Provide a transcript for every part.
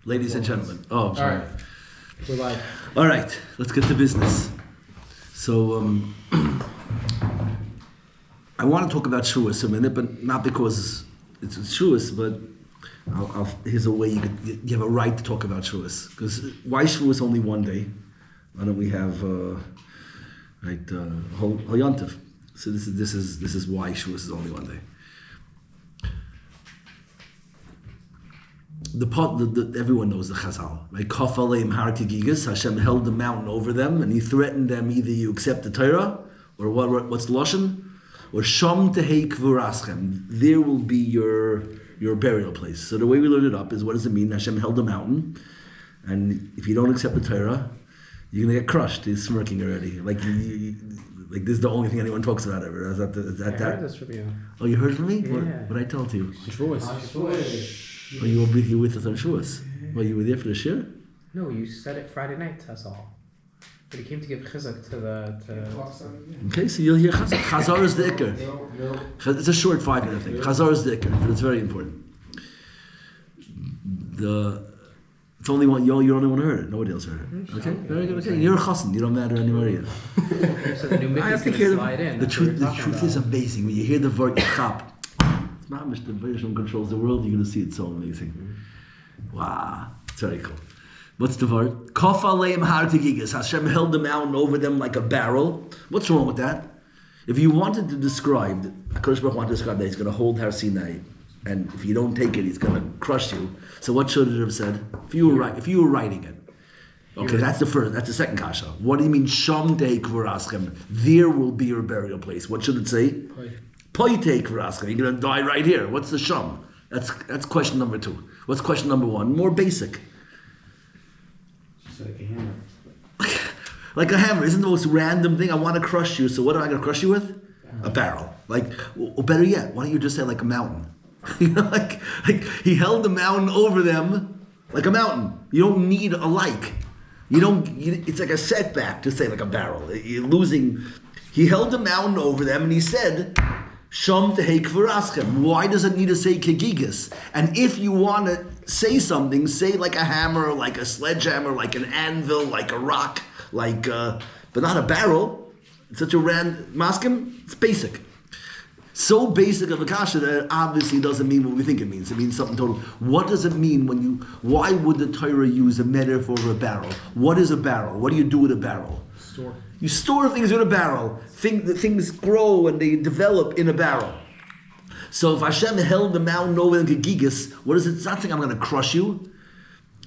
Ladies and gentlemen. Oh, I'm sorry. All right. We're live. All right, let's get to business. So, I want to talk about Shavuos a minute, but not because it's Shavuos, but here's a way you have a right to talk about Shavuos. Because why Shavuos only one day? Why don't we have Hol Yontif? So this is why Shavuos is only one day. Everyone knows the Chazal, right? Kaf aleim har tigigas. Hashem held the mountain over them, and He threatened them: either you accept the Torah, or what's the lashon, or sham tehei kvuraschem. There will be your burial place. So the way we learn it up is, what does it mean? Hashem held the mountain, and if you don't accept the Torah, you're gonna get crushed. He's smirking already, like this is the only thing anyone talks about ever. Is that I heard this from you. Oh, you heard from me? Yeah. What I told you? Shavuos. Oh, you were here with us on Shavuos. Well, you were there for the shir? No, you said it Friday night to us all. But he came to give chizuk to the... Okay, so you'll hear Chazar. Chazar is the ikr. No. It's a short 5-minute thing. Chazar is the ikr, but it's very important. It's only one. You're the only one who heard it. Nobody else heard it. Okay, very good. Okay, you're a chassan. You don't matter anymore either. So the new I have to going hear to slide in. The truth is amazing. When you hear the word chap, it's not much the Hashem controls the world. You're going to see it's so amazing. Wow, it's very cool. What's the word? Kaf aleim har tigigas. Hashem held the mountain over them like a barrel. What's wrong with that? If you wanted to describe, HaKadosh Baruch Hu wanted to describe that He's going to hold Har Sinai, and if you don't take it, He's going to crush you. So what should it have said? If you were writing it. Okay, that's the second kasha. What do you mean, sham tehei kvuraschem? There will be your burial place. What should it say? Poi tehei kvuraschem. You're going to die right here. What's the sham? That's question number 2. What's question number 1? More basic. It's like a hammer. Like a hammer. Isn't the most random thing? I want to crush you. So what am I going to crush you with? A barrel. Like, or better yet, why don't you just say like a mountain? You know, like He held the mountain over them like a mountain. You don't need a like. It's like a setback to say like a barrel. You're losing. He held the mountain over them, and He said, Sham tehei kvuraschem. Why does it need to say kegigas? And if you want to say something, say like a hammer, like a sledgehammer, like an anvil, like a rock, but not a barrel. It's such a maskim. It's basic. So basic of a kasha that it obviously doesn't mean what we think it means. It means something total. What does it mean why would the Torah use a metaphor of a barrel? What is a barrel? What do you do with a barrel? Store. You store things in a barrel. Things grow and they develop in a barrel. So if Hashem held the mountain over them Gigas, what is it? It's not saying I'm going to crush you.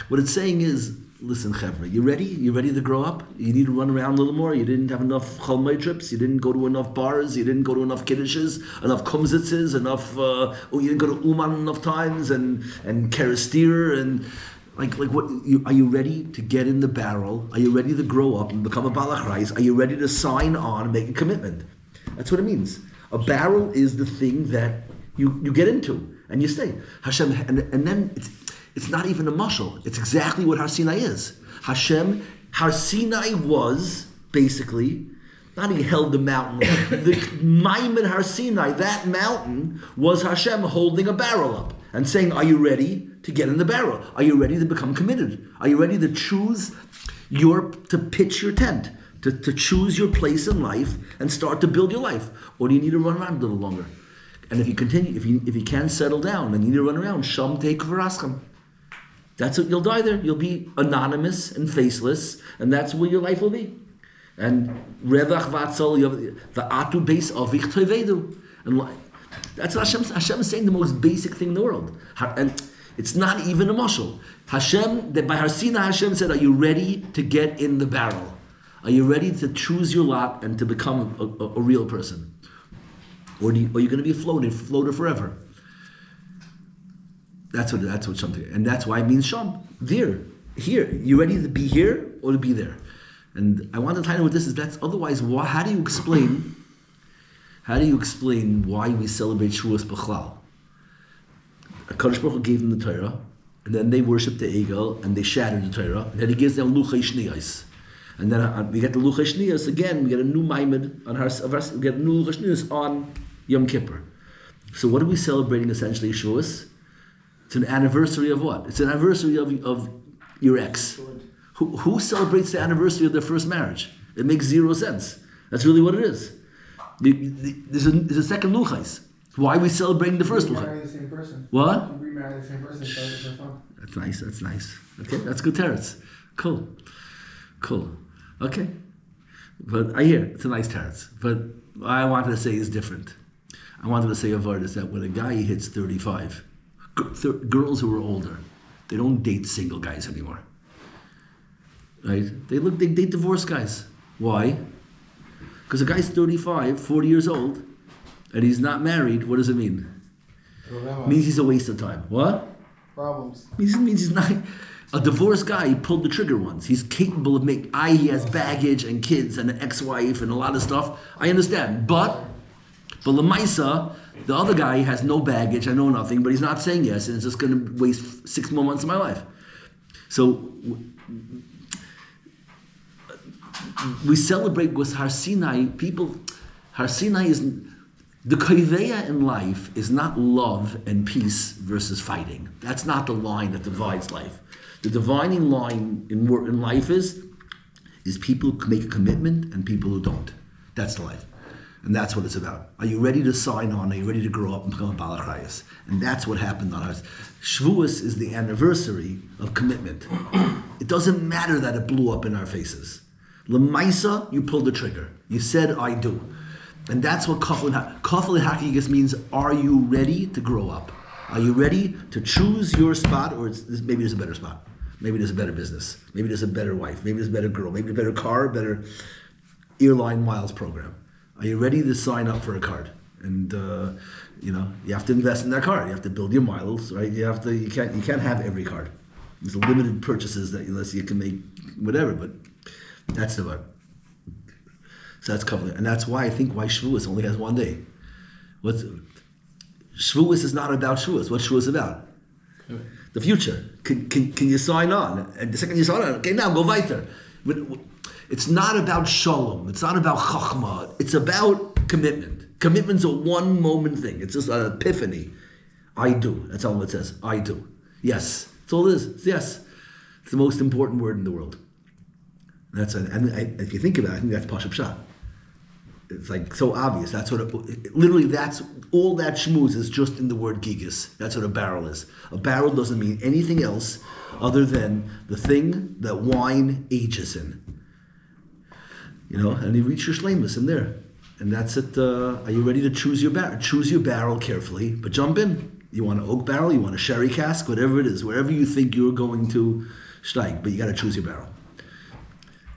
What it's saying is, listen, Chevra, you ready? You ready to grow up? You need to run around a little more? You didn't have enough chalmei trips? You didn't go to enough bars? You didn't go to enough kiddushes? Enough kumzitzes? You didn't go to Uman enough times? And Kerestir? And are you ready to get in the barrel? Are you ready to grow up and become a balach rais? Are you ready to sign on and make a commitment? That's what it means. A barrel is the thing that you get into and you stay. Hashem, and then it's not even a mashal. It's exactly what Har Sinai is. Har Sinai was basically, not He held the mountain. The Maimed Har Sinai, that mountain, was Hashem holding a barrel up and saying, are you ready to get in the barrel? Are you ready to become committed? Are you ready to choose to pitch your tent, to choose your place in life and start to build your life? Or do you need to run around a little longer? And if you continue, if you can't settle down and you need to run around, sham tehei kvuraschem. That's what you'll die there. You'll be anonymous and faceless, and that's where your life will be. And revach vatzal, you have the atu base of vichtoivedu. And that's what Hashem is saying, the most basic thing in the world. And it's not even a mashal. By Har Sinai, Hashem said, are you ready to get in the barrel? Are you ready to choose your lot and to become a real person? Or are you going to be a floater forever? That's what something, and that's why it means sham. There, here. You ready to be here or to be there? And I want to tie in with this. Otherwise, how do you explain why we celebrate Shavuos B'chlal? HaKadosh Baruch Hu gave them the Torah, and then they worshipped the Egel, and they shattered the Torah, and then He gives them Luchei Shniyos. And then we get the Luchei Shniyos again, we get a new Maimed, we get a new Luchei Shniyos on Yom Kippur. So what are we celebrating essentially, Shavuos? It's an anniversary of what? It's an anniversary of your ex. Who celebrates the anniversary of their first marriage? It makes zero sense. That's really what it is. There's a second luchais. Why are we celebrating the first luchais? Remarry the same person. What? You remarry the same person, so it's for fun. That's nice. Okay, that's good teretz. Cool. Okay. But I hear it's a nice teretz. But what I wanted to say is different. I wanted to say a word is that when a guy hits 35, girls who are older, they don't date single guys anymore. Right? They date divorced guys. Why? Because a guy's 35, 40 years old, and he's not married, what does it mean? It means he's a waste of time. What? Problems. It means he's not. A divorced guy, he pulled the trigger once. He's capable of he has baggage and kids and an ex-wife and a lot of stuff. I understand. But Lamaisa, the other guy has no baggage, I know nothing, but he's not saying yes, and it's just going to waste 6 more months of my life. So we celebrate with Har Sinai. Har Sinai is, the koiveya in life is not love and peace versus fighting. That's not the line that divides life. The dividing line in life is people who make a commitment and people who don't. That's the life. And that's what it's about. Are you ready to sign on? Are you ready to grow up and become a balachayas? And that's what happened on ours. Shavuos is the anniversary of commitment. It doesn't matter that it blew up in our faces. Lemaisa, you pulled the trigger. You said, I do. And that's what kafel hakigis means. Are you ready to grow up? Are you ready to choose your spot? Or maybe there's a better spot. Maybe there's a better business. Maybe there's a better wife. Maybe there's a better girl. Maybe a better car, better airline miles program. Are you ready to sign up for a card? And you have to invest in that card. You have to build your miles, right? You can't have every card. There's limited purchases that unless you can make whatever, but that's the word. So that's covenant. And that's why I think why Shavuos only has one day. Shavuos is not about Shavuos. What's Shavuos about? The future. Can you sign on? And the second you sign on, okay, now go weiter. It's not about shalom. It's not about chachma. It's about commitment. Commitment's a one moment thing. It's just an epiphany. I do. That's all it says. I do. Yes. That's all it is. It's yes. It's the most important word in the world. If you think about it, I think that's Pashup Pshat. It's like so obvious. That's what literally. That's all that shmooze is just in the word gigas. That's what a barrel is. A barrel doesn't mean anything else other than the thing that wine ages in. And you reach your shleimus in there, and that's it. Are you ready to choose your barrel? Choose your barrel carefully, but jump in. You want an oak barrel? You want a sherry cask? Whatever it is, wherever you think you're going to steig, but you got to choose your barrel.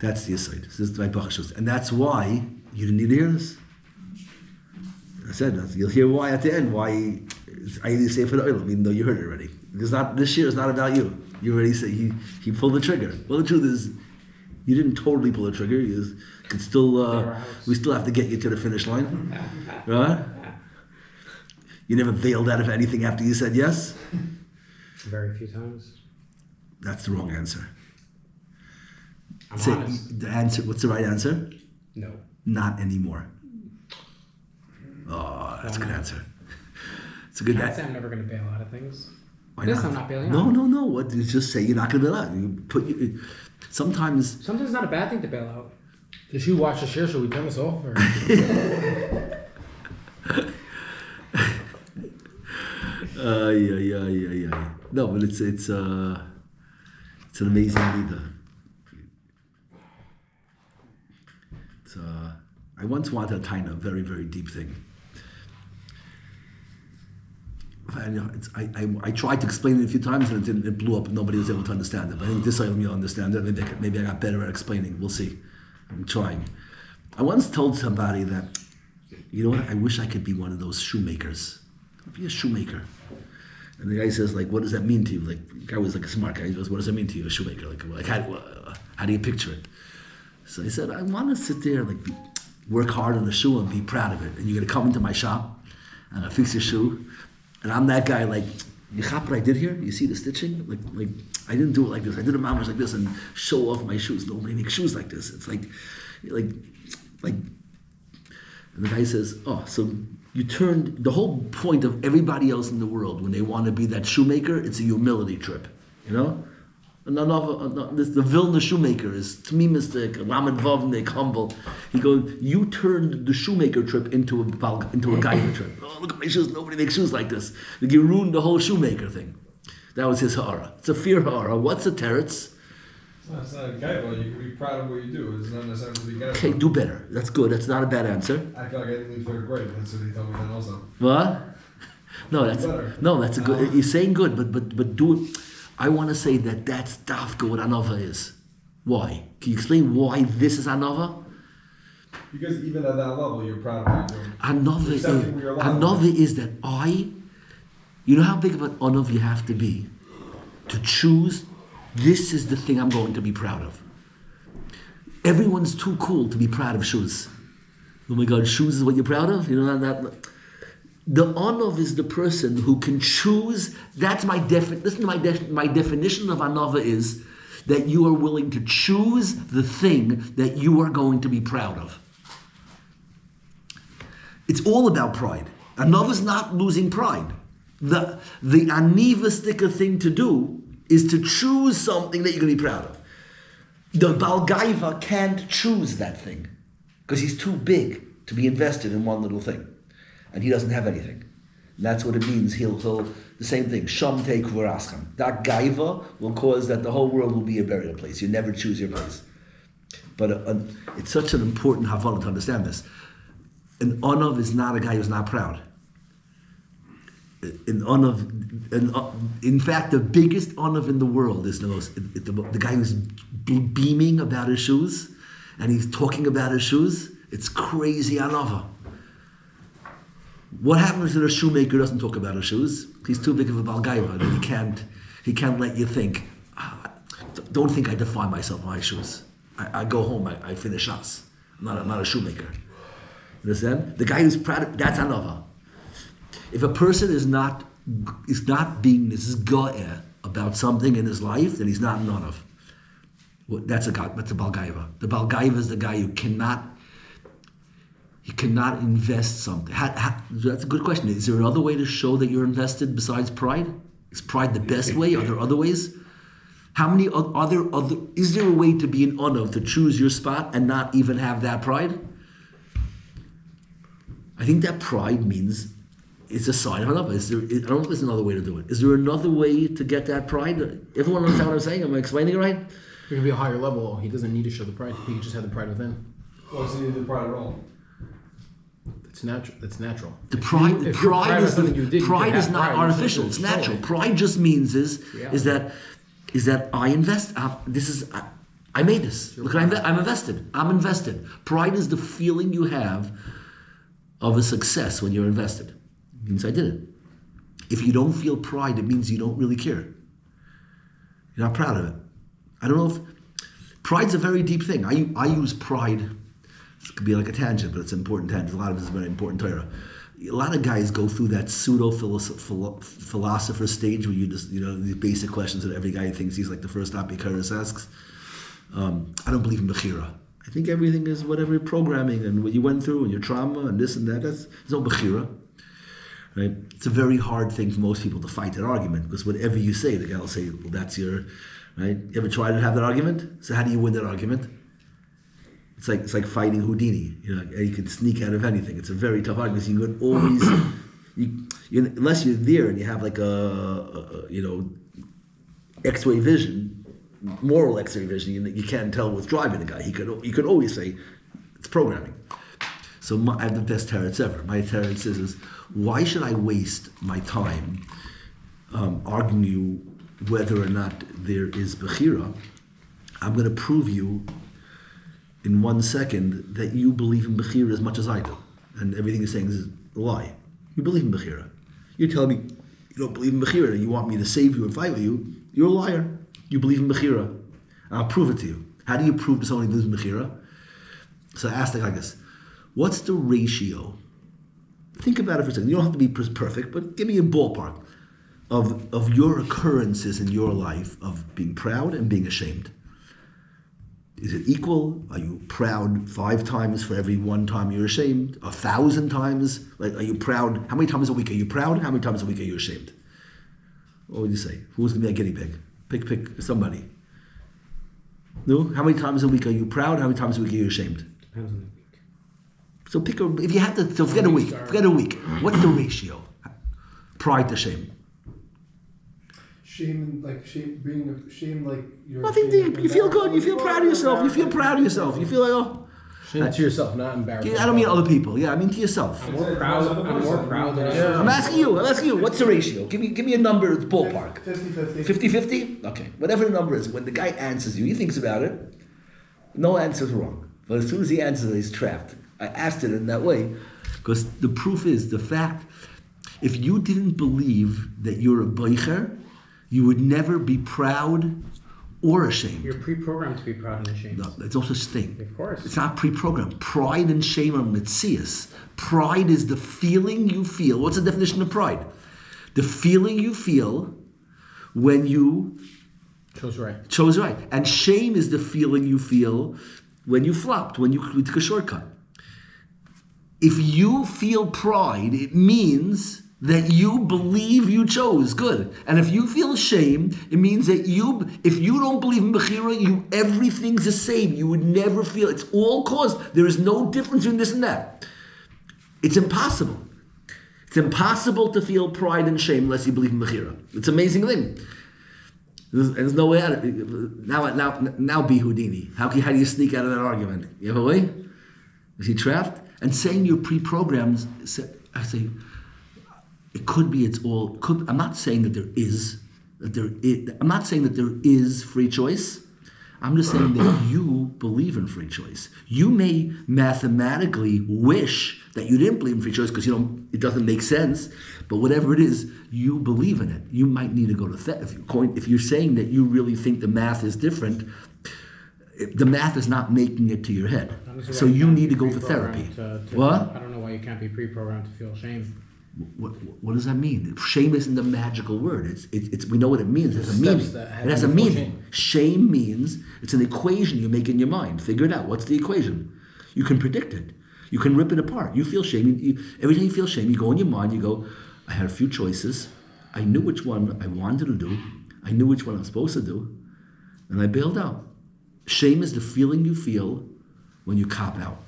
That's the aside. This is my bachashus, and that's why you didn't need to hear this. I said you'll hear why at the end. Why I either say for the oil, even though you heard it already. Because this year is not about you. You already say he pulled the trigger. Well, the truth is, you didn't totally pull the trigger. You could still we still have to get you to the finish line, right? You never bailed out of anything after you said yes. Very few times. That's the wrong answer. I'm honest. The answer. What's the right answer? No. Not anymore. Oh, that's a good answer. It's a good answer. I'm never going to bail out of things. Why not? I'm not bailing out. No. What? You just say you're not going to bail out. You sometimes it's not a bad thing to bail out. Did you watch the share? Should we turn this off? Or? Yeah. No, but it's an amazing leader. I once wanted to tie a very, very deep thing. I tried to explain it a few times and it blew up and nobody was able to understand it. But I think this time you'll understand it. Maybe I got better at explaining. We'll see. I'm trying. I once told somebody that, you know what, I wish I could be one of those shoemakers. I'd be a shoemaker. And the guy says, like, what does that mean to you? Like, the guy was like a smart guy. He goes, what does that mean to you, a shoemaker? Like how do you picture it? So he said, I want to sit there, like, work hard on a shoe and be proud of it. And you're going to come into my shop and I'll fix your shoe. And I'm that guy, like, you chop what I did here? You see the stitching? Like I didn't do it like this. I did a mamash like this and show off my shoes. Nobody makes shoes like this. It's like, and the guy says, oh, so you turn the whole point of everybody else in the world when they want to be that shoemaker. It's a humility trip, you know. The Vilna shoemaker is tmimistic, lamed vavnik, humble. He goes, you turned the shoemaker trip into a gaiva trip. Oh, look at my shoes! Nobody makes shoes like this. Like you ruined the whole shoemaker thing. That was his ha'ara. It's a fear ha'ara. What's a teretz? It's not a gaiva. You can be proud of what you do. It's not necessarily to be gaiva. Okay, do better. That's good. That's not a bad answer. I feel like I didn't leave third grade. That's what he told me then also. What? That's a good. You're saying good, but do it. I want to say that's dafka what anova is. Why? Can you explain why this is anova? Because even at that level, you're proud of what you're doing. Anova is that you know how big of an anov you have to be to choose, this is the thing I'm going to be proud of. Everyone's too cool to be proud of shoes. Oh my God, shoes is what you're proud of? You know that the anov is the person who can choose. That's my listen to my definition of anova is that you are willing to choose the thing that you are going to be proud of. It's all about pride. Anova is not losing pride. The aniva sticker thing to do is to choose something that you're going to be proud of. The Baal Gaiva can't choose that thing because he's too big to be invested in one little thing. And he doesn't have anything. And that's what it means. He'll the same thing. Sham te kuvarascham. That gaiva will cause that the whole world will be a burial place. You never choose your place. But it's such an important havana to understand this. An onav is not a guy who's not proud. In fact, the biggest onav in the world is the guy who's beaming about his shoes, and he's talking about his shoes. It's crazy anava. What happens when a shoemaker doesn't talk about his shoes? He's too big of a balgaiva that he can't let you think. Don't think I define myself by my shoes. I go home, I finish us. I'm not a shoemaker. Understand? The guy who's proud, that's anava. If a person is not being this go'eh about something in his life, then he's not an onav. Well, that's a balgaiva. The balgaiva is the guy who cannot invest something. That's a good question. Is there another way to show that you're invested besides pride? Is pride the best way? Are there other ways? How many other? Is there a way to be an onav, to choose your spot and not even have that pride? I think that pride means it's a sign of another. I don't know if there's another way to do it. Is there another way to get that pride? Everyone understand what I'm saying? Am I explaining it right? You're going to be a higher level. He doesn't need to show the pride. He can just have the pride within. Well, so you need the pride at all. It's natural. That's natural. The pride is not artificial. It's natural. Pride just means is that I invest. I made this. Look, I'm invested. I'm invested. Pride is the feeling you have of a success when you're invested. It means I did it. If you don't feel pride, it means you don't really care. You're not proud of it. I don't know if pride's a very deep thing. I use pride. It could be like a tangent, but it's an important tangent. A lot of it is very important Torah. A lot of guys go through that pseudo philosopher stage where you just, these basic questions that every guy thinks he's like the first Apikaris asks. I don't believe in Bechira. I think everything is whatever programming and what you went through and your trauma and this and that. There's no Bechira. Right? It's a very hard thing for most people to fight that argument because whatever you say, the guy will say, well, that's your, right? You ever try to have that argument? So how do you win that argument? It's like fighting Houdini. You can sneak out of anything. It's a very tough argument. You can always, unless you're there and you have like a X-ray vision, moral X-ray vision, you can't tell what's driving the guy. You could always say it's programming. So I have the best teretz ever. My teretz is why should I waste my time arguing you whether or not there is Bechira? I'm going to prove you in 1 second that you believe in Bechira as much as I do. And everything you're saying is a lie. You believe in Bechira. You're telling me you don't believe in Bechira and you want me to save you and fight with you. You're a liar. You believe in Bechira. I'll prove it to you. How do you prove to someone who believes in Bechira? So I asked the guy this. What's the ratio? Think about it for a second. You don't have to be perfect, but give me a ballpark of your occurrences in your life of being proud and being ashamed. Is it equal? Are you proud 5 times for every 1 time you're ashamed? 1,000 times? Like, are you proud? How many times a week are you proud? How many times a week are you ashamed? What would you say? Who's going to be a guinea pig? Pick somebody. No? How many times a week are you proud? How many times a week are you ashamed? Depends on the week. So if you had to, so forget a week. Forget a week. What's the ratio? Pride to shame. Shame, like shame, like you're. Nothing deep. You feel good. You feel proud of yourself. You feel proud of yourself. You feel like, oh. Shame to yourself, not embarrassed. I don't mean other people. Yeah, I mean to yourself. I'm more proud than I I'm asking you. What's the ratio? Give me a number. It's ballpark. 50-50. 50-50? Okay. Whatever the number is. When the guy answers you, he thinks about it. No answer's wrong. But as soon as he answers it, he's trapped. I asked it in that way because the proof is the fact. If you didn't believe that you're a boicher, you would never be proud or ashamed. You're pre-programmed to be proud and ashamed. No, there's no such thing. Of course. It's not pre-programmed. Pride and shame are mitzias. Pride is the feeling you feel. What's the definition of pride? The feeling you feel when you Chose right. And shame is the feeling you feel when you flopped, when you took a shortcut. If you feel pride, it means that you believe you chose good. And if you feel shame, it means that if you don't believe in Bechira, everything's the same. You would never feel, it's all caused. There is no difference between this and that. It's impossible. It's impossible to feel pride and shame unless you believe in Bechira. It's an amazing thing. There's no way out of it. Now be Houdini. How do you sneak out of that argument? You have a way? Is he trapped? And saying you're pre-programmed, I say, it could be I'm not saying that I'm not saying that there is free choice. I'm just saying that you believe in free choice. You may mathematically wish that you didn't believe in free choice because it doesn't make sense, but whatever it is, you believe in it. You might need to go to if you're saying that you really think the math is different, the math is not making it to your head. So you need to go for therapy. What? I don't know why you can't be pre-programmed to feel shame. What does that mean? Shame isn't a magical word. It's we know what it means. It has a meaning. It has a meaning. Shame means it's an equation you make in your mind. Figure it out. What's the equation? You can predict it. You can rip it apart. You feel shame. Every time you feel shame, you go in your mind. You go, I had a few choices. I knew which one I wanted to do. I knew which one I'm supposed to do, and I bailed out. Shame is the feeling you feel when you cop out.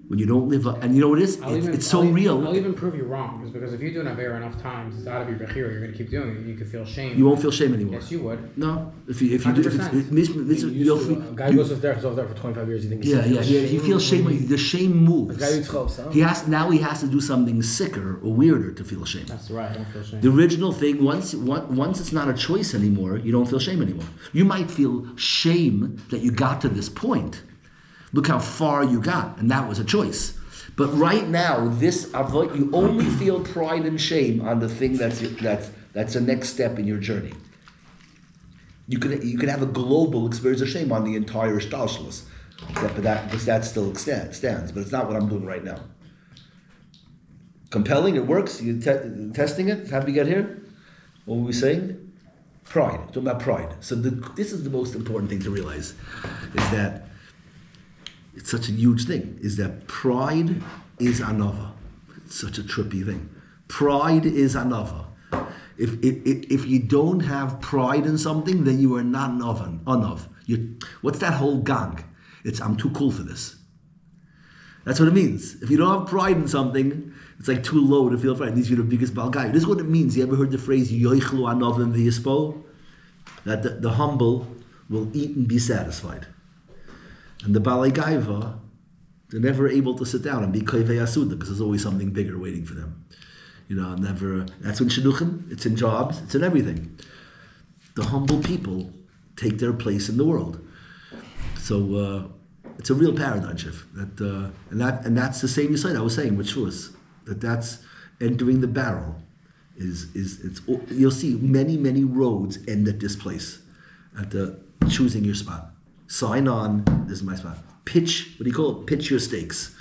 When you don't live up, and you know what it is? It's so real. I'll even prove you wrong, because if you do an Avera enough times, it's out of your Bechira, you're going to keep doing it, you can feel shame. You won't feel shame anymore. Yes, you would. No, if you do, a guy goes there for 25 years. You think he feels shame. The shame moves. He has to do something sicker or weirder to feel shame. That's right. I don't feel shame. The original thing, once it's not a choice anymore, you don't feel shame anymore. You might feel shame that you got to this point. Look how far you got, and that was a choice. But right now, you only feel pride and shame on the thing that's the next step in your journey. You could have a global experience of shame on the entire Shtalshalos, because that still stands. But it's not what I'm doing right now. Compelling, it works. You testing it. How did we get here? What were we saying? Pride. Talking about pride. So this is the most important thing to realize, is that. It's such a huge thing, is that pride is anava. It's such a trippy thing. Pride is anava. If you don't have pride in something, then you are not anav. What's that whole gang? It's I'm too cool for this. That's what it means. If you don't have pride in something, it's like too low to feel pride. These are the biggest balgai. This is what it means. You ever heard the phrase yoichlu anavim v'yispo? That the humble will eat and be satisfied. And the Balei Gaiva, they're never able to sit down and be Koivei Asuda because there's always something bigger waiting for them. That's in Shidduchim, it's in jobs, it's in everything. The humble people take their place in the world. So it's a real paradigm shift. And that's the same side I was saying with Shavuos, that's entering the barrel. You'll see many roads end at this place, at choosing your spot. Sign on, this is my spot. Pitch, what do you call it? Pitch your stakes.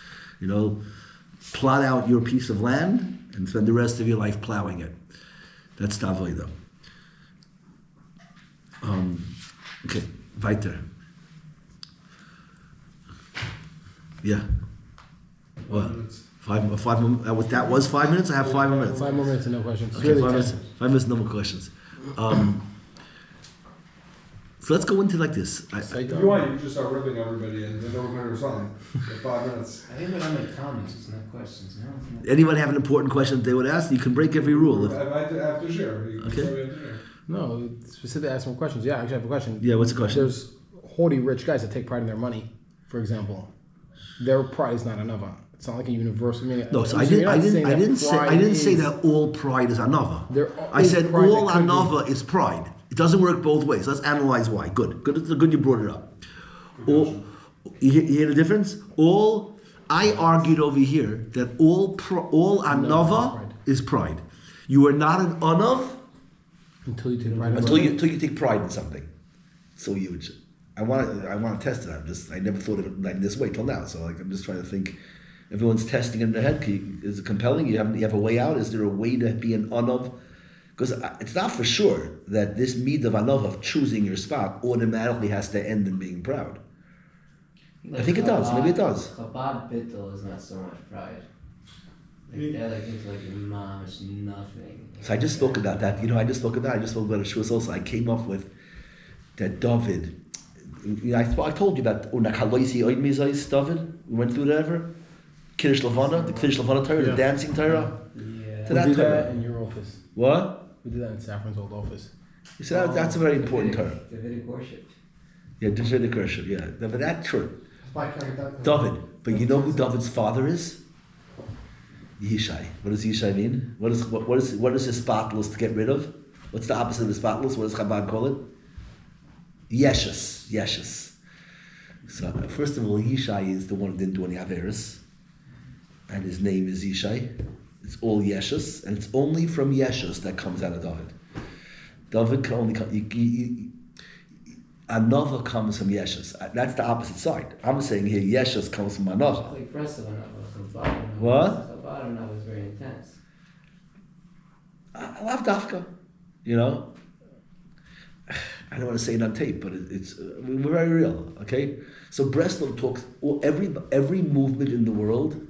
Plot out your piece of land and spend the rest of your life plowing it. That's Tavoida. Okay, weiter. Yeah. 5 What? minutes. That was 5 minutes. I have 5 more minutes. 5 more minutes and no questions. It's Okay, really 5 10. minutes. 5 minutes, no more questions. So let's go into like this. If you want, you can just start ripping everybody and then we're going to respond in 5 minutes. I think we're gonna make comments, it's not questions. No. Anybody have an important question that they would ask? You can break every rule. I have to share. You can Okay. tell me after share. No, specifically ask more questions. Yeah, I actually have a question. Yeah, what's the question? There's haughty rich guys that take pride in their money, for example. Their pride is not another. It's not like a universal meaning. No, so I'm I saying didn't. you're I not didn't. saying I that didn't say. I pride didn't say is- that all pride is another. There I is said pride all that could be- another is pride. It doesn't work both ways. Let's analyze why. Good. Good. You brought it up. All. You hear the difference? All. I argued over here that all another pride. is pride. You are not an anav Until you take pride in until it. you take pride in something. So huge. I want to test it. I never thought of it like this way till now. So like I'm just trying to think. Everyone's testing in their head. Is it compelling? You have a way out? Is there a way to be an anav? Because it's not for sure that this mid of anav of choosing your spot automatically has to end in being proud. I think it does. Maybe it does. Chabad bittul is not so much pride. Like they're like into like mom, it's nothing. So I just spoke about that. I just spoke about a shus also. I came up with that David. I told you about Unakaloisi Oidmizais David. We went through that ever. Kiddush Levana, the Kiddush Levana Torah, the Yeah. dancing Torah. Yeah. To We that did Torah. that in your office. What? We did that in Saffron's old office. You said that's a very important Torah. Davidic worship. Yeah, Davidic worship. Yeah, but that's true. Why can't I get that? David. But you know who David's father is? Yishai. What does Yishai mean? What is his spotless to get rid of? What's the opposite of spotless? What does Chabad call it? Yeshus. So first of all, Yishai is the one who didn't do any Averis, and his name is Yishai. It's all Yeshus, and it's only from Yeshus that comes out of David. David can only come. Another comes from Yeshus. That's the opposite side. I'm saying here Yeshus comes from another. It's like breast of another. What? Chabad another is very intense. I love Dafka, I don't want to say it on tape, but we're very real, okay? So Breslov talks, every movement in the world,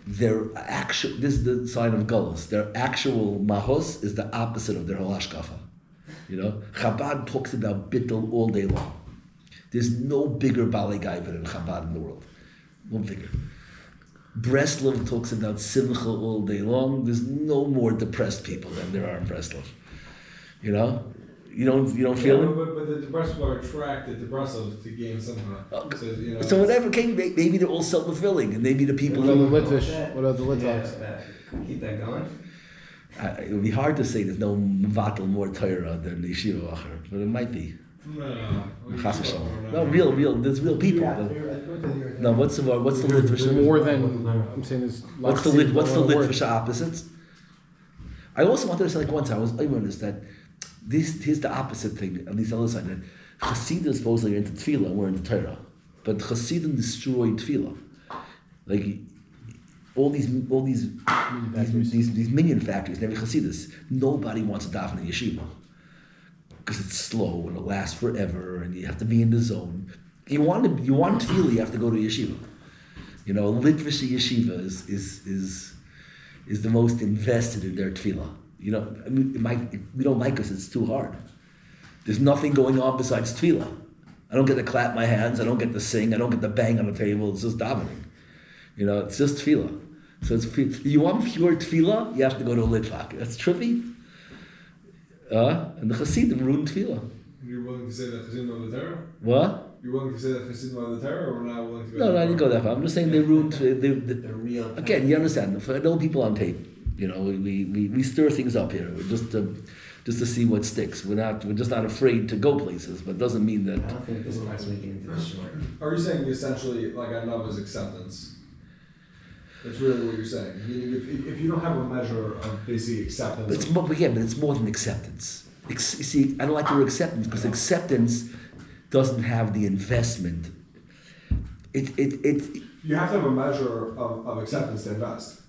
this is the sign of Gullus, their actual mahos is the opposite of their halashkafa. Chabad talks about bittul all day long. There's no bigger balei gaiva than Chabad in the world. No bigger. Breslov talks about simcha all day long. There's no more depressed people than there are in Breslov. You don't feel it? But the depressed are attracted to Brussels to gain somehow. So whatever came, maybe they're all self-fulfilling, and maybe the people What who... about the Litvish? What about the Litvaks? Yeah, keep that going. It would be hard to say there's no Mvatal more Torah than the Yeshiva Acher, but it might be. No. Chas v'shalom. No, real, there's real people. No, what's the Litvish? More than I'm saying there's What's the Litvish opposites? I also wanted to say once I noticed that here's the opposite thing, at least on the other side, that Hasidim supposedly are into Tefillah and we're into Torah, but Hasidim destroyed Tefillah. Like all these minion factories and every Hasidus, nobody wants to daven in yeshiva because it's slow and it lasts forever and you have to be in the zone. You want Tefillah, you have to go to yeshiva. A Litvish yeshiva is the most invested in their Tefillah. We don't like us, it's too hard. There's nothing going on besides tefillah. I don't get to clap my hands, I don't get to sing, I don't get to bang on the table, it's just davening. It's just tefillah. So you want pure tefillah, you have to go to a litvak. That's trippy. And the Hasidim ruined tefillah. You're willing to say that Chassidim know the Torah? What? You're willing to say that Chassidim know the Torah, or we're not willing to go No, I didn't go that far. I'm just saying they ruined... The real. Again, you understand, for no people on tape. We stir things up here. We're just to see what sticks. We're just not afraid to go places, but it doesn't mean that. I don't think this part's making into the short. Are you saying essentially, like I know is acceptance? That's really what you're saying. Meaning if you don't have a measure of basically acceptance. But it's more than acceptance. You see, I don't like the word acceptance because acceptance doesn't have the investment. You have to have a measure of acceptance to invest.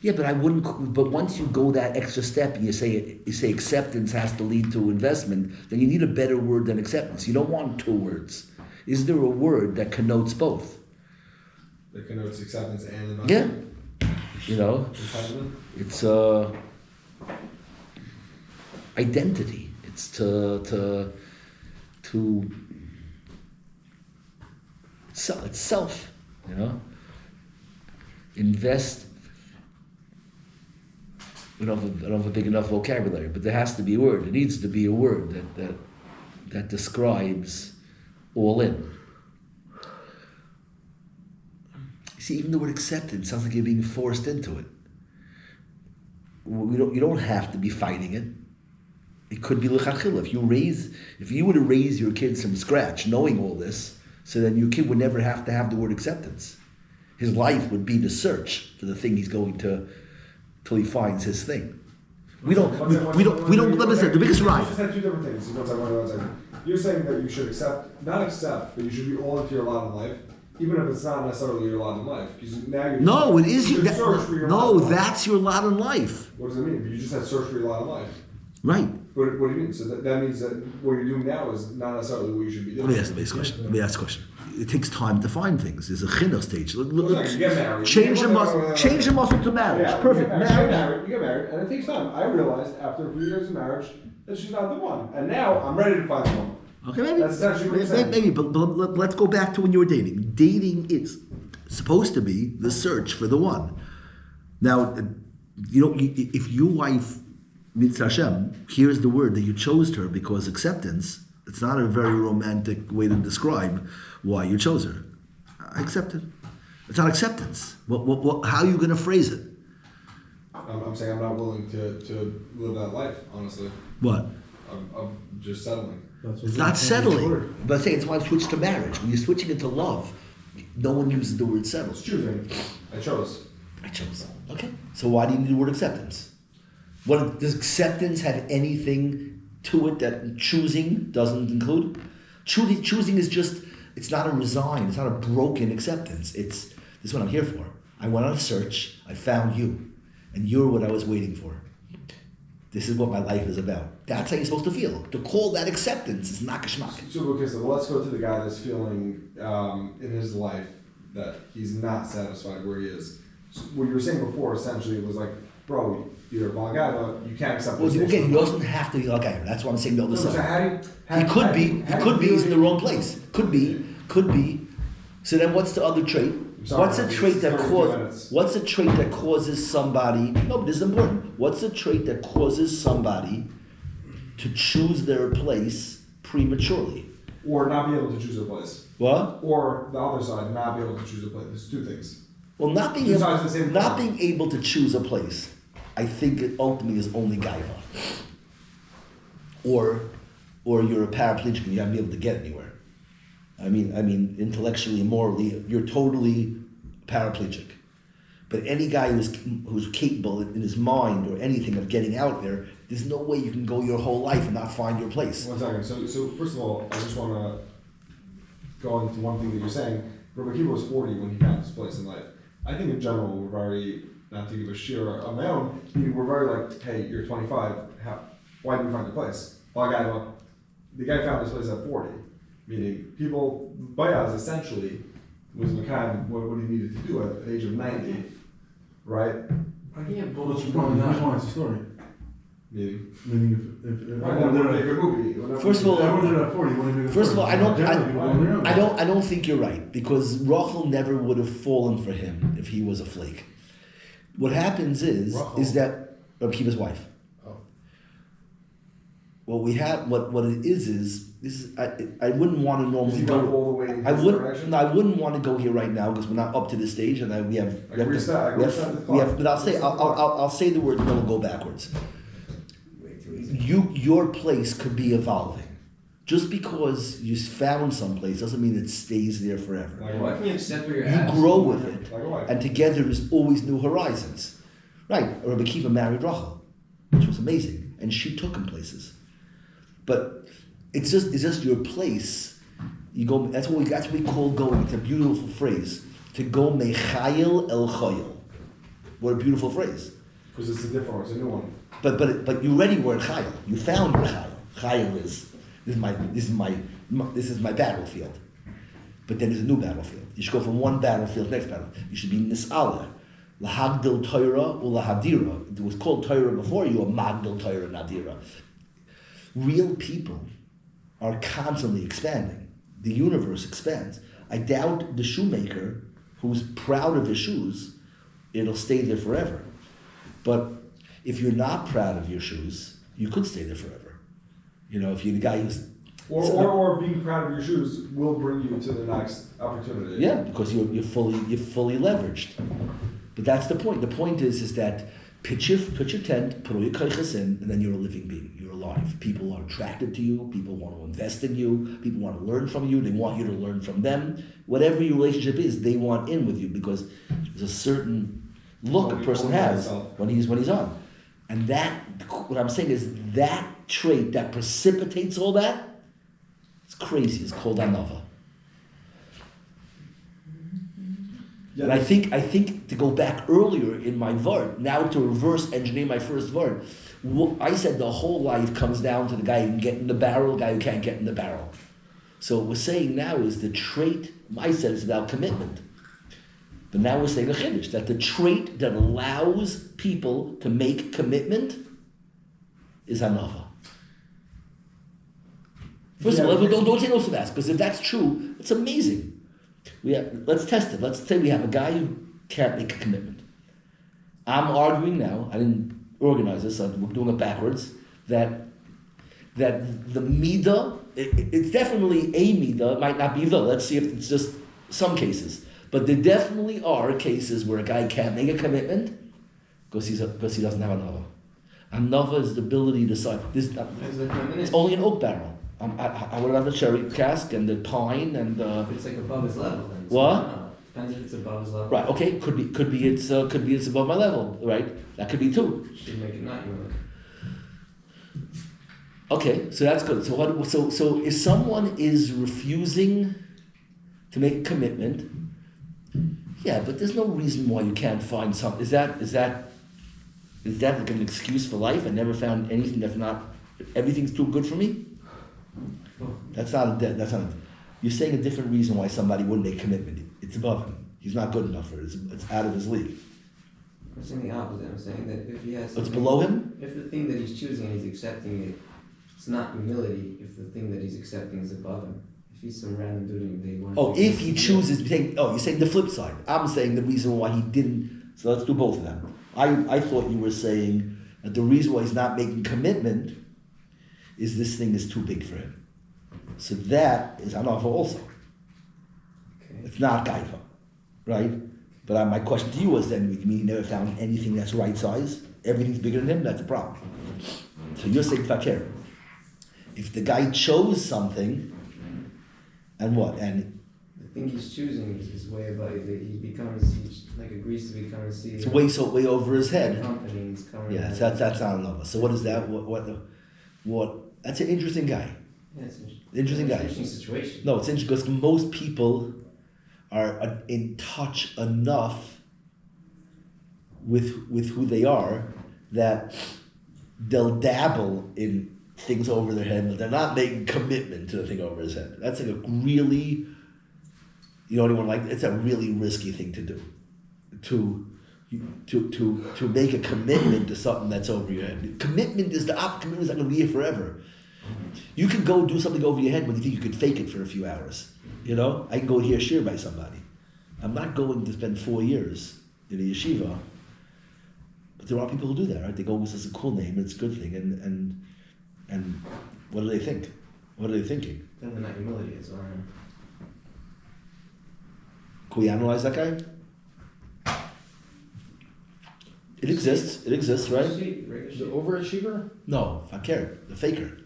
Yeah, but I wouldn't. But once you go that extra step and you say acceptance has to lead to investment, then you need a better word than acceptance. You don't want two words. Is there a word that connotes both? that connotes acceptance and Yeah. investment. You know, Entitlement. it's identity. It's to it's self. You know, invest. I don't have a big enough vocabulary, but there has to be a word. There needs to be a word that describes all in. See, even the word acceptance sounds like you're being forced into it. You don't have to be fighting it. It could be l'chachila. If you were to raise your kids from scratch, knowing all this, so then your kid would never have to have the word acceptance. His life would be the search for the thing he's going to, till he finds his thing. We don't. Let me say the biggest right. You just said two different things. One second. You're saying that you should not accept, but you should be all into your lot in life. Even if it's not necessarily your lot in life, because now you're No, it is you your. search for your lot No, in life. that's your lot in life. What does it mean? But you just said search for your lot in life. Right. What do you mean? So that means that what you're doing now is not necessarily what you should be doing. Let me ask the basic question. Let me ask a question. It takes time to find things. There's a chinuch stage. You get married. Change the muscle to marriage. Yeah, Perfect. You get married, and it takes time. I realized after a few years of marriage that she's not the one, and now I'm ready to find the one. Okay, maybe. That's essentially what you're saying. Maybe, but let's go back to when you were dating. Dating is supposed to be the search for the one. Now, if your wife, Mitzvah Hashem, here's the word that you chose her because acceptance, it's not a very romantic way to describe why you chose her. I accept it. It's not acceptance. How are you going to phrase it? I'm saying I'm not willing to live that life, honestly. What? I'm just settling. It's not settling. But I'm saying it's why I switched to marriage. When you're switching it to love, no one uses the word settle. It's choosing. I chose. Okay. So why do you need the word acceptance? Does acceptance have anything to it that choosing doesn't include? Choosing is just, it's not a resign, it's not a broken acceptance. This is what I'm here for. I went on a search, I found you, and you're what I was waiting for. This is what my life is about. That's how you're supposed to feel. To call that acceptance is not geschmack. So, okay, so let's go to the guy that's feeling in his life that he's not satisfied where he is. So what you were saying before essentially was like, bro, you're a Balgava, you can't accept this. Well, again, he doesn't have to be like I am. That's why I'm saying the other So side. He could be he's in the wrong place. Could be. So then what's the other trait? What's a trait that causes somebody, no, but this is important. What's a trait that causes somebody to choose their place prematurely? Or not be able to choose a place. What? Or the other side, not be able to choose a place. There's two things. Well, not being Two sides of the same coin. able to choose a place, I think it ultimately is only gaiva. Or you're a paraplegic and you haven't been able to get anywhere. I mean, intellectually and morally, you're totally paraplegic. But any guy who's capable in his mind or anything of getting out there, there's no way you can go your whole life and not find your place. 1 second. So first of all, I just want to go into one thing that you're saying. Rabbi Kiva was 40 when he found his place in life. I think in general we're very, not to give a share of my own, we're very like, hey, you're 25, why did you find your place? Well, the guy found his place at 40. Meaning, Bayaz essentially was Makan what he needed to do at the age of 90, right? I can't bullshit. Which one is the story? Meaning if I want to make a movie. First of all, everyone did it at 40. First of all, I don't think you're right, because Rachel never would have fallen for him if he was a flake. What happens is that Rabbi Kiva's wife. Oh. What we have, what it is I wouldn't want to normally go. All the way in I his direction? I wouldn't want to go here right now because we're not up to this stage, and we have. But I'll say the word, and then we'll go backwards. Way too easy. Your place could be evolving. Just because you found someplace doesn't mean it stays there forever. Why can't you accept where you're You at? grow with it, Like a wife. and together there's always new horizons. Right? Rabbi Kiva married Rachel, which was amazing, and she took him places. But it's just your place. You go. That's what we call going. It's a beautiful phrase. To go mechayil el chayil. What a beautiful phrase. Because it's a different one, it's a new one. But you already were in chayil. You found your chayil. Chayil is this is my battlefield. But then there's a new battlefield. You should go from one battlefield to the next battlefield. You should be nis'aleh. Lahagdil Torah or lahadira. It was called Torah before you, or Magdil Torah Nadira. Real people are constantly expanding. The universe expands. I doubt the shoemaker who's proud of his shoes, it'll stay there forever. But if you're not proud of your shoes, you could stay there forever. You know, if you're the guy who's... Or being proud of your shoes will bring you to the next opportunity. Yeah, because you're fully leveraged. But that's the point. The point is that pitch your tent, put all your koiches in, and then you're a living being. You're alive. People are attracted to you. People want to invest in you. People want to learn from you. They want you to learn from them. Whatever your relationship is, they want in with you because there's a certain look a person has when he's on. And that, what I'm saying is that trait that precipitates all that, it's crazy. It's called anava. Yeah, and I think to go back earlier in my vart, now to reverse engineer my first vart, I said the whole life comes down to the guy who can get in the barrel, the guy who can't get in the barrel. So what we're saying now is the trait, I said it's about commitment. But now we're saying a chiddush, that the trait that allows people to make commitment is anava. First of all, don't say no to that, because if that's true, it's amazing. Let's test it. Let's say we have a guy who can't make a commitment. I'm arguing now, I didn't organize this, so we're doing it backwards, that the midah, it's definitely a midah, it might not be the, let's see if it's just some cases. But there definitely are cases where a guy can't make a commitment because he doesn't have anava. Anava is the ability to decide. It's only an oak barrel. I would have the cherry cask and the pine and If it's like above his level, then what? Depends if it's above his level. Right. Okay. Could be it's above my level. Right. That could be too. Should make it not your level. Okay. So that's good. So what? So if someone is refusing to make a commitment, yeah, but there's no reason why you can't find something. Is that like an excuse for life? I never found anything that's not. Everything's too good for me. That's not. You're saying a different reason why somebody wouldn't make a commitment. It's above him. He's not good enough for it. It's out of his league. I'm saying the opposite. I'm saying that if he has. It's below him. If the thing that he's choosing and he's accepting it, it's not humility. If the thing that he's accepting is above him. If he's some random dude they want. Oh, if he chooses to take. Oh, you're saying the flip side. I'm saying the reason why he didn't. So let's do both of them. I thought you were saying that the reason why he's not making commitment is this thing is too big for him. So that is anava also. Okay. It's not gaiva, right? But my question to you was then, you mean he never found anything that's right size? Everything's bigger than him? That's a problem. So you're saying fakir. If the guy chose something, and what? And the thing he's choosing is way above. He agrees to become a CEO. it's way over his head. Company, he's coming. Yeah, so that's not anava. So what is that? What? That's an interesting guy. Yeah, it's Interesting guy. Interesting situation. No, it's interesting because most people are in touch enough with who they are that they'll dabble in things over their head, but they're not making commitment to the thing over his head. That's like a really, it's a really risky thing to do. To make a commitment to something that's over your head. Commitment is not going to be here forever. You can go do something over your head when you think you could fake it for a few hours. I can go hear shir by somebody. I'm not going to spend 4 years in a yeshiva, but there are people who do that, right? They go, this is a cool name, it's a good thing, and what do they think? What are they thinking? Definitely not humility, it's all. Can we analyze that guy? It exists, right? The overachiever? No, fakir, the faker.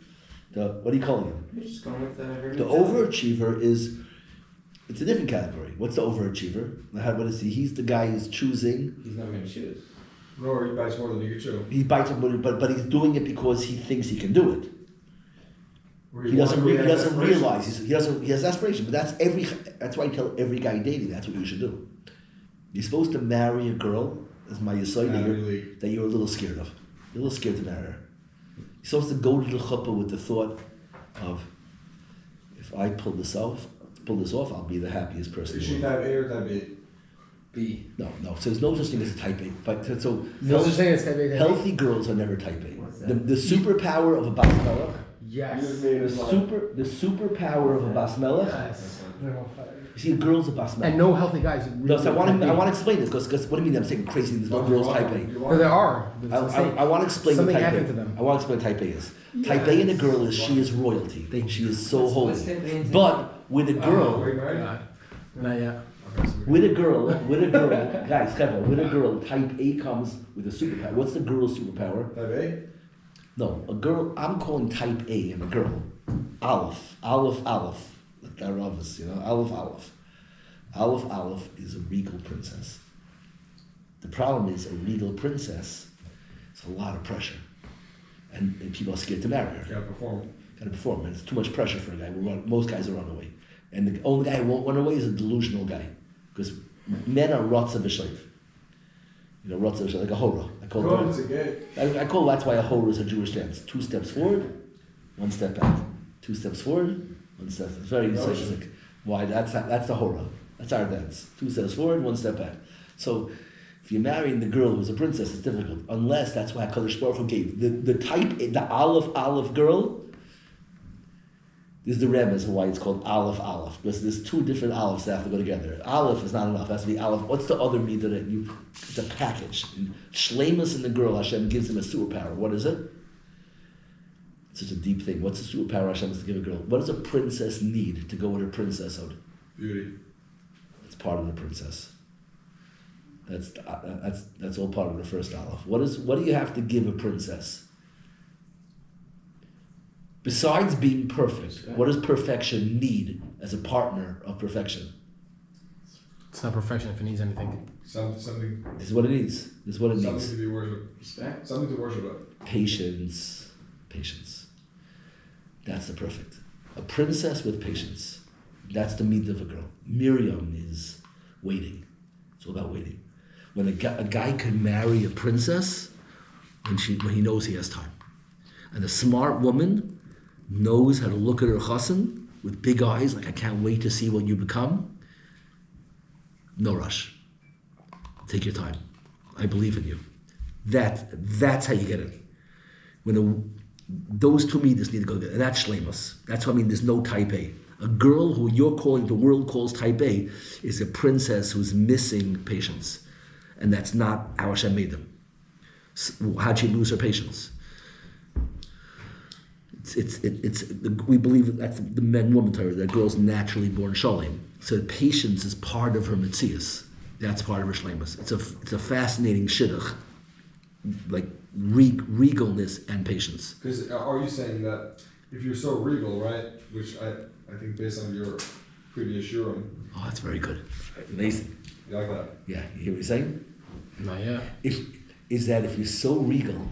What are you calling him? You're just going with that. The overachiever it's a different category. What's the overachiever? What is he? He's the guy who's choosing. He's not going to choose. No, he bites more than he can chew. He bites him, but he's doing it because he thinks he can do it. He doesn't realize he has aspiration. But that's why I tell every guy dating that's what you should do. You're supposed to marry a girl, as my yesod, that you're a little scared of. You're a little scared to marry her. You're supposed to go to the chuppah with the thought of, if I pull this off, pull this off, I'll be the happiest person. Is in she the world. type A or type B? B. No. So there's no such thing as a type A. But so No such thing as type A. Type A. healthy girls are never type What's A. that? The superpower of a bas melech, Yes. the superpower of a bas melech. Yes. You see, a girl's a bas melech. And no healthy guys. Really No, so I want type to A. explain this because what do you mean I'm saying crazy? There's no girls type A. No, there are. But it's the same. I want to explain Something what type happened A. to them. I want to explain what type A is. Type A in a girl is she is royalty. She is so holy. What's type A and type But with a girl, Wait, married? God. Not yet. with a girl, guys, Kevin, with a girl, type A comes with a superpower. What's the girl's superpower? Type A? No, a girl. I'm calling type A in a girl. Aleph, like Aravis, Aleph. Aleph is a regal princess. The problem is a regal princess is a lot of pressure, and people are scared to marry her. Gotta perform. Got to perform, and it's too much pressure for a guy. Most guys will run away, and the only guy who won't run away is a delusional guy, because men are rotza v'shleiv. Rotza v'shleiv, like a hora. It's a gay. I call that's why a hora is a Jewish dance. 2 steps forward, 1 step back. 2 steps forward, 1 step. It's very simplistic. Why? That's the hora. That's our dance. 2 steps forward, 1 step back. So, if you're marrying the girl who's a princess, it's difficult. Unless that's why HaKadosh Baruch Hu gave the type, the Aleph girl. This is the remez of why it's called Aleph. Because there's 2 different Alephs that have to go together. Aleph is not enough. It has to be Aleph. What's the other midah that you? It's a package. Shleimus in the girl, Hashem gives him a superpower. What is it? It's such a deep thing. What's the superpower Hashem has to give a girl? What does a princess need to go with her princesshood? Beauty. It's part of the princess. That's all part of the first Aleph. What do you have to give a princess? Besides being perfect, what does perfection need as a partner of perfection? It's not perfection if it needs anything. Something. This is what it needs. This is what it Something needs. to be worshipped. Respect. Something to worship at. Patience. That's the perfect. A princess with patience. That's the midah of a girl. Miriam is waiting. It's all about waiting. When a guy can marry a princess when he knows he has time. And a smart woman knows how to look at her chassan with big eyes, like I can't wait to see what you become. No rush. Take your time. I believe in you. That's how you get it. Those 2 midas need to go together, and that's shleimus. That's what I mean. There's no type A. A girl who the world calls type A, is a princess who's missing patience, and that's not how Hashem made them. How'd she lose her patience? We believe that's the men-woman Torah, that girl's naturally born shalim. So patience is part of her mitzias. That's part of her shleimus. It's a fascinating shidduch, like regalness and patience. Because are you saying that if you're so regal, right? Which I think based on your previous shurim. Oh, that's very good. Amazing. You like that? Yeah, you hear what he's saying? Not yet. If you're so regal,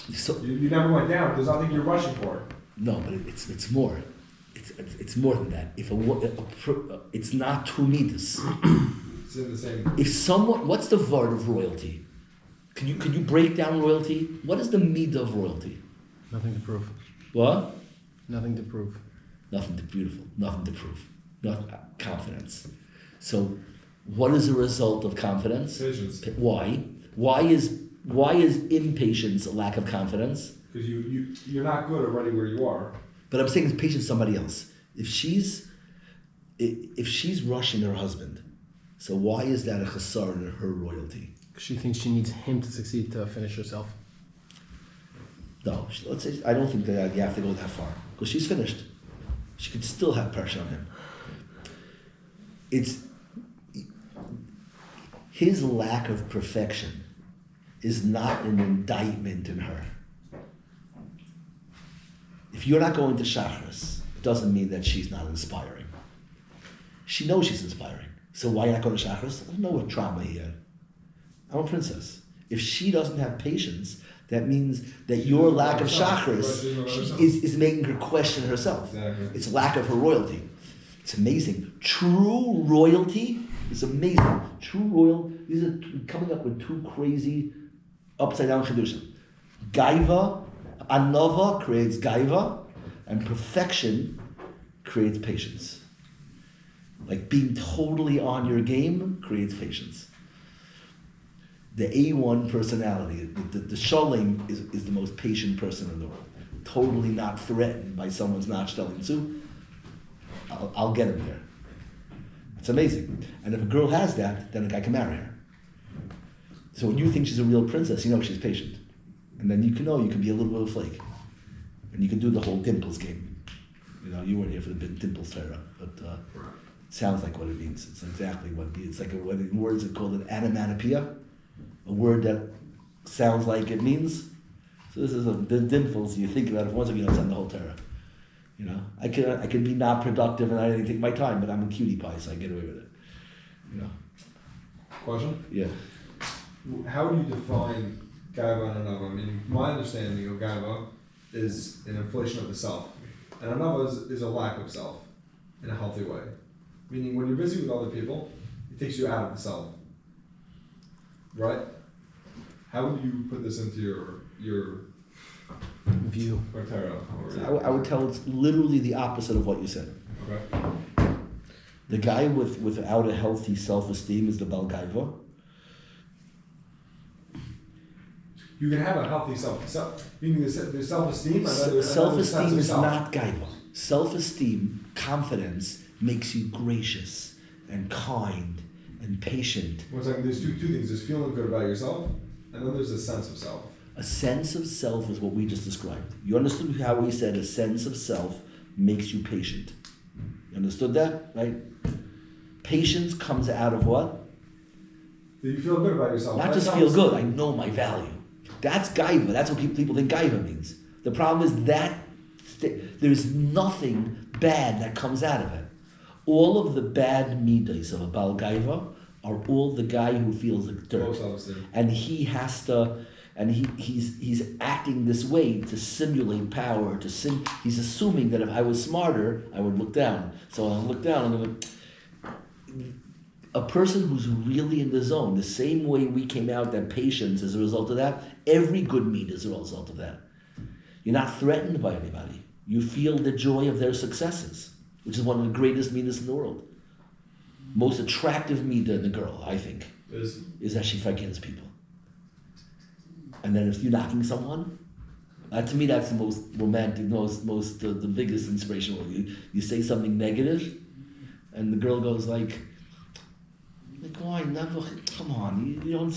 You never went down. There's nothing you're rushing for. no, but it's more. It's more than that. It's not 2 midas. It's in the same. If someone, what's the vart of royalty? Could you break down royalty? What is the midah of royalty? Nothing to prove. What? Nothing to prove. Nothing to beautiful. Nothing to prove. Not confidence. So, what is the result of confidence? Patience. Why? Why is impatience a lack of confidence? Because you're not good already where you are. But I'm saying it's patience somebody else. If she's rushing her husband, so why is that a chasar to her royalty? She thinks she needs him to succeed to finish herself. No, let's say I don't think that you have to go that far because she's finished. She could still have pressure on him. It's his lack of perfection is not an indictment in her. If you're not going to Shachris, it doesn't mean that she's not inspiring. She knows she's inspiring. So why not go to Shachris? I don't know what trauma he had. I'm a princess. If she doesn't have patience, that means that your lack of Shachris is making her question herself. Exactly. It's lack of her royalty. It's amazing. True royalty is amazing. These are coming up with 2 crazy upside down chidushim. Gaiva, anova creates gaiva, and perfection creates patience. Like being totally on your game creates patience. The A1 personality, the Sholem is the most patient person in the world. Totally not threatened by someone's not telling zu. I'll get him there. It's amazing. And if a girl has that, then a guy can marry her. So when you think she's a real princess, you know she's patient. And then you can know you can be a little bit of a flake. And you can do the whole dimples game. You know, you weren't here for the dimples Torah, but it sounds like what it means. It's exactly what it means. It's like what in words are called an onomatopoeia, a word that sounds like it means. So this is the dimples. You think about it once, you know, it's on the whole Torah. You know, I can be not productive and I didn't take my time, but I'm a cutie pie, so I get away with it. You know. Question? Yeah. How do you define gaiva and anava? Meaning, my understanding of gaiva is an inflation of the self, and anava is a lack of self in a healthy way. Meaning, when you're busy with other people, it takes you out of the self. Right? How would you put this into your View. or Torah? So I would tell it's literally the opposite of what you said. Okay. The guy without a healthy self-esteem is the Bal Gaiva. You can have a healthy meaning there's self-esteem. And then there's Self-esteem is self. not Gaiva. Self-esteem, confidence, makes you gracious and kind and patient. One second, there's two things. There's feeling good about yourself, and then there's a sense of self. A sense of self is what we just described. You understood how we said a sense of self makes you patient. You understood that, right? Patience comes out of what? Do you feel good about yourself? Not That's just feel good, I know my value. That's Gaiva. That's what people think Gaiva means. The problem is that there's nothing bad that comes out of it. All of the bad midas of a Bal Gaiva are all the guy who feels like Low dirt. self-esteem. And he has to, and he's acting this way to simulate power, he's assuming that if I was smarter, I would look down. So I'll look down and a person who's really in the zone, the same way we came out that patience is a result of that, every good meat is a result of that. You're not threatened by anybody. You feel the joy of their successes, which is one of the greatest midas in the world. Most attractive mida in the girl, I think, is that she forgives people. And then if you're knocking someone, to me that's the most romantic, the biggest inspiration. You say something negative, and the girl goes like, oh, I never, come on, you don't,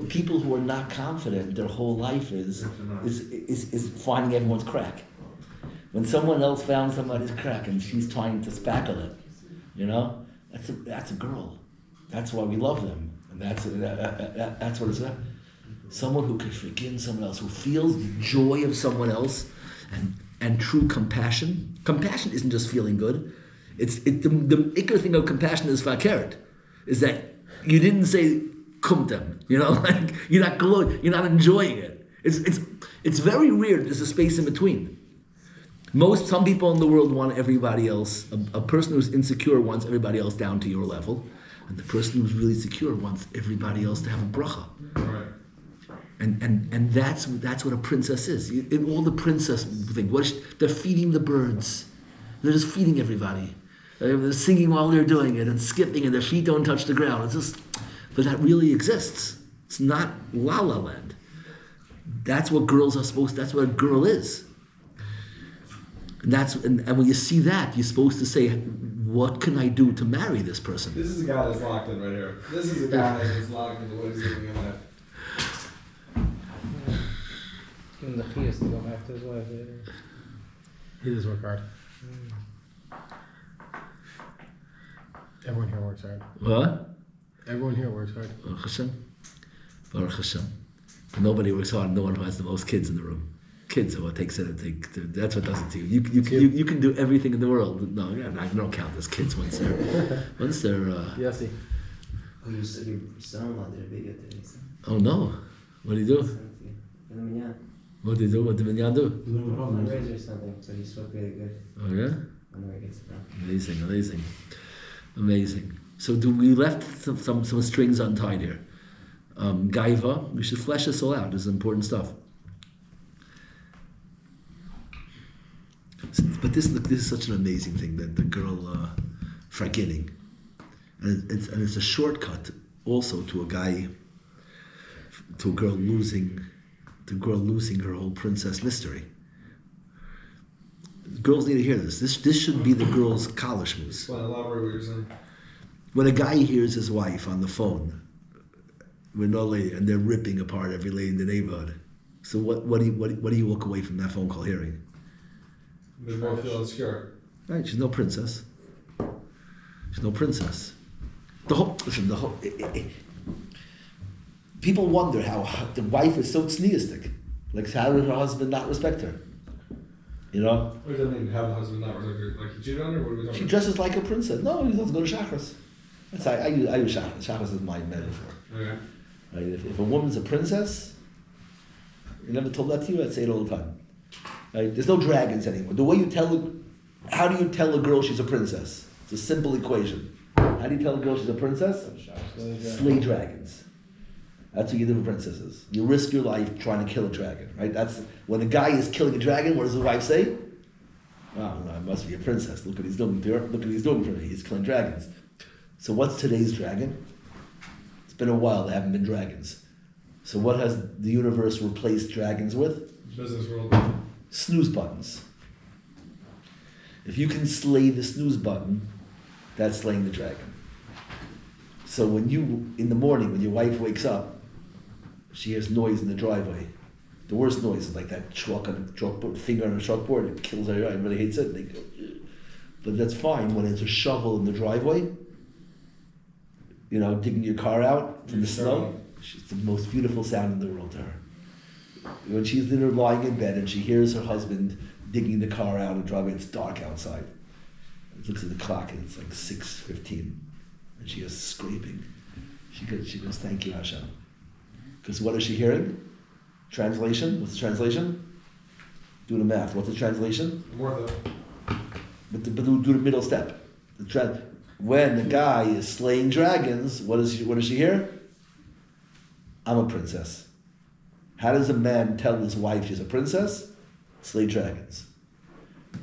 people who are not confident, their whole life is finding everyone's crack. When someone else found somebody's crack and she's trying to spackle it, you know, that's a girl. That's why we love them, and that's what it's about. Someone who can forgive someone else, who feels the joy of someone else, and true compassion. Compassion isn't just feeling good. The ikar thing of compassion is fakert, is that you didn't say kumtem, you know, like you're not enjoying it. It's very weird. There's a space in between. Some people in the world want everybody else. A person who's insecure wants everybody else down to your level, and the person who's really secure wants everybody else to have a bracha. Right. And that's what a princess is. In all the princess thing, they're feeding the birds. They're just feeding everybody. They're singing while they're doing it and skipping, and their feet don't touch the ground. It's just, but that really exists. It's not La La Land. That's what girls are supposed. That's what a girl is. And when you see that, you're supposed to say, "What can I do to marry this person?" This is a guy that's locked in right here. This is a guy that's locked into what he's doing in life. Give him the chiyas to go back to his wife later. He does work hard. Everyone here works hard. What? Everyone here works hard. Baruch Hashem. Baruch Hashem. Nobody works hard. No one who has the most kids in the room. Kids are what takes it. That's what does it to you. You can do everything in the world. No, I don't count as kids once they're. Yossi. Oh, you said your son-in-law did a video today. Oh no! What do you do? What do you do? What did Minyan do? Fundraiser or something, but he spoke really good. Oh yeah! I wonder where he gets it from. Amazing. So we left some strings untied here. Gaiva. We should flesh this all out. This is important stuff. But this is such an amazing thing that the girl forgetting, and it's a shortcut also to a girl losing her whole princess mystery. Girls need to hear this. This should be the girl's college moves. Well, elaborate what you're saying. When a guy hears his wife on the phone with no lady and they're ripping apart every lady in the neighborhood, so what do you walk away from that phone call hearing? They both feel insecure. Right, she's no princess. She's no princess. People wonder how the wife is so tzniistic. Like, how did her husband not respect her? You know? What does that mean, have the husband not respect her? Like, he cheated on her? What are we talking She about? dresses like a princess. No, he doesn't go to chakras. I use chakras. Chakras is my metaphor. Okay. Right? If a woman's a princess, you never told that to you, I'd say it all the time. Right? There's no dragons anymore. The way you how do you tell a girl she's a princess? It's a simple equation. How do you tell a girl she's a princess? Slay dragons. That's what you do with princesses. You risk your life trying to kill a dragon, right? That's when a guy is killing a dragon. What does the wife say? Oh, no, I must be a princess. Look what he's doing. Look what he's doing for me. He's killing dragons. So what's today's dragon? It's been a while. There haven't been dragons. So what has the universe replaced dragons with? Business world. Snooze buttons. If you can slay the snooze button, that's slaying the dragon. So when you, in the morning, when your wife wakes up, she hears noise in the driveway. The worst noise is like that truck on a chalkboard, finger on a chalkboard. It kills her. Everybody hates it. And they go, ugh. But that's fine when it's a shovel in the driveway. You know, digging your car out from the snow. It's the most beautiful sound in the world to her. When she's lying in bed and she hears her husband digging the car out and driving, it's dark outside. She looks at the clock and it's like 6:15, and she is scraping. She goes, thank you, Hashem. Because what is she hearing? Translation? What's the translation? Do the math. What's the translation? Worth it. But do the middle step. When the guy is slaying dragons, what does she hear? I'm a princess. How does a man tell his wife she's a princess? Slay dragons.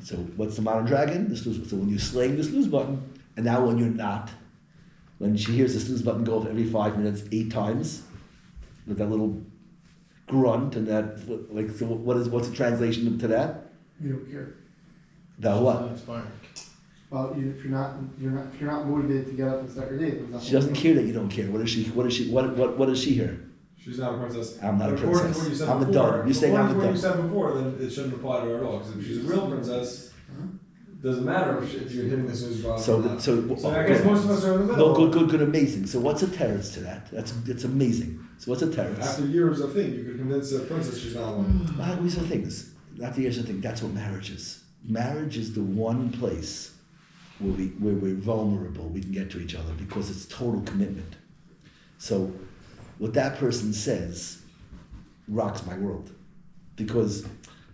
So what's the modern dragon? The snooze. So when you're slaying the snooze button, and now when you're not, when she hears the snooze button go off every 5 minutes, 8 times, with that little grunt and that, like, so what's the translation to that? You don't care. That what? Inspiring. Well, if you're not motivated to get up and start your day, then that's She doesn't care that you don't care. What does she hear? She's not a princess. I'm not a According to princess. what you said I'm a before, dog. You're saying I'm a according to what you dog. said before, then it shouldn't apply to her at all. Because if she's a real princess, doesn't matter if you're hitting the snooze button or not. So I guess most of us are in the middle. No, good, amazing. So what's a terrorist to that? It's amazing. So what's a terrorist? After years of thing, you could convince a princess she's not one. These are things. After years of thing, that's what marriage is. Marriage is the one place where we're vulnerable. We can get to each other because it's total commitment. So what that person says rocks my world, because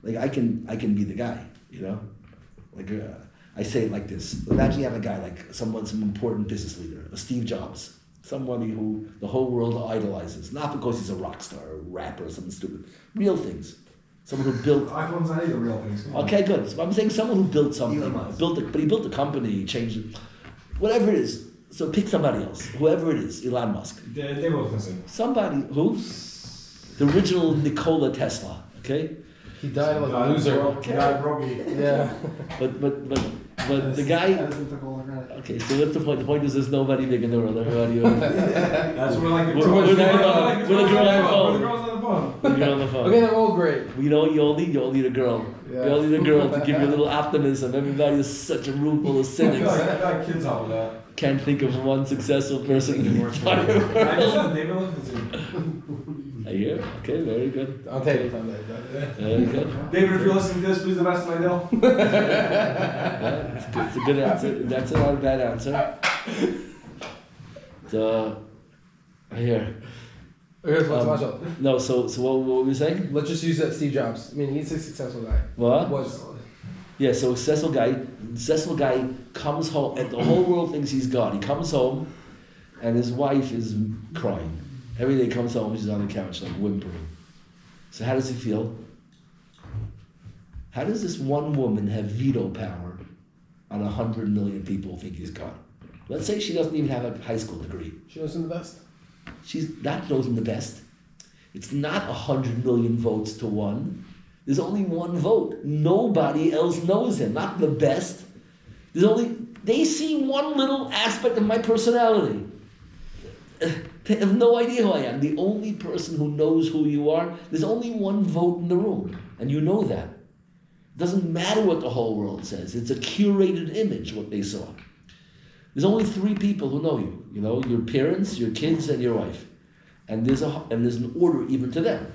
like I can be the guy, you know, like I say it like this. Imagine you have a guy like some important business leader, a Steve Jobs, somebody who the whole world idolizes, not because he's a rock star or a rapper or something stupid, real things. Someone who built. iPhone's not either real things. Okay, good. So I'm saying someone who built something, but he built a company, changed it, whatever it is. So pick somebody else, whoever it is, Elon Musk. They both listen. Somebody who, the original Nikola Tesla. Okay. He died like a loser. Guy broke me. Yeah. But the guy. Edison took all the credit. Okay, so what's the point? The point is there's nobody big in the world. Everybody. That's what I like. We're the girl on the phone. The girls on the phone. The girl on the phone. Okay, they're all great. You know, you all need a girl. Yeah. You all need a girl to give you a little optimism. Everybody is such a room full of I feel cynics. like kids help with that. Can't think of one successful person in the entire I world. just David listens to I hear. Okay, very good. I'll take it. Very good. David, if you're listening to this, please the best of my deal. Yeah, it's a good answer. That's not a bad answer. So, I hear. Okay, so watch out. No, so what were we saying? Let's just use that Steve Jobs. I mean, he's a successful guy. What? Was. Yeah, so successful guy comes home, and the whole world thinks he's God. He comes home, and his wife is crying. Every day he comes home, she's on the couch, like whimpering. So how does he feel? How does this one woman have veto power on 100 million people who think he's God? Let's say she doesn't even have a high school degree. She knows him the best. She's not knows him the best. It's not 100 million votes to one. There's only one vote. Nobody else knows him. Not the best. They see one little aspect of my personality. They have no idea who I am. The only person who knows who you are, there's only one vote in the room. And you know that. It doesn't matter what the whole world says. It's a curated image, what they saw. There's only 3 people who know you. You know, your parents, your kids, and your wife. And there's an order even to them.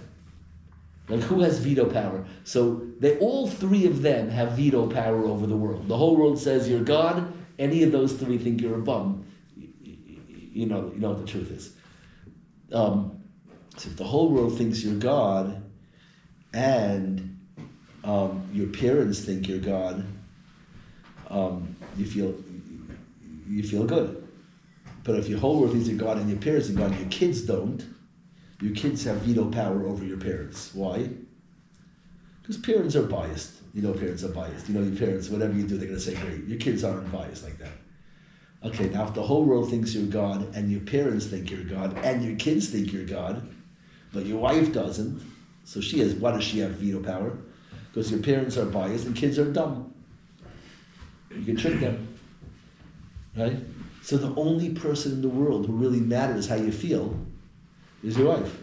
Like, who has veto power? So all 3 of them have veto power over the world. The whole world says you're God. Any of those 3 think you're a bum. You know what the truth is. So if the whole world thinks you're God, and your parents think you're God, you feel good. But if your whole world thinks you're God and your parents are God and your kids don't, your kids have veto power over your parents. Why? Because parents are biased. You know parents are biased. You know your parents, whatever you do, they're going to say great. Your kids aren't biased like that. Okay, now if the whole world thinks you're God and your parents think you're God and your kids think you're God, but your wife doesn't, so why does she have veto power? Because your parents are biased and kids are dumb. You can trick them. Right? So the only person in the world who really matters how you feel is your wife.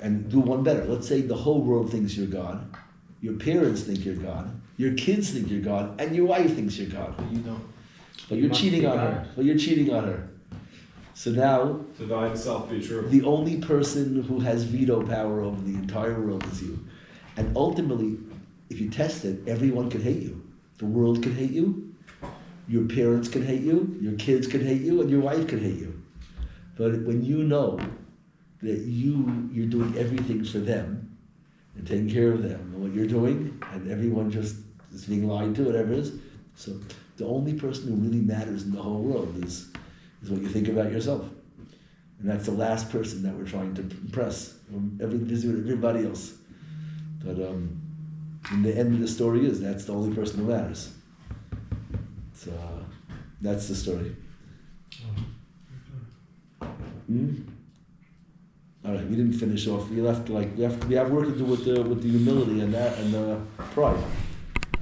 And do one better. Let's say the whole world thinks you're God, your parents think you're God, your kids think you're God, and your wife thinks you're God. But you don't. But you're cheating on her. But you're cheating on her. So now, To thyself be true. the only person who has veto power over the entire world is you. And ultimately, if you test it, everyone can hate you. The world can hate you. Your parents can hate you. Your kids can hate you. And your wife can hate you. But when you know that you're doing everything for them and taking care of them and what you're doing, and everyone just is being lied to, whatever it is. So the only person who really matters in the whole world is what you think about yourself. And that's the last person that we're trying to impress. We're busy with everybody else. But in the end of the story that's the only person who matters. So that's the story. All right, we didn't finish off. We have work to do with the humility and the pride.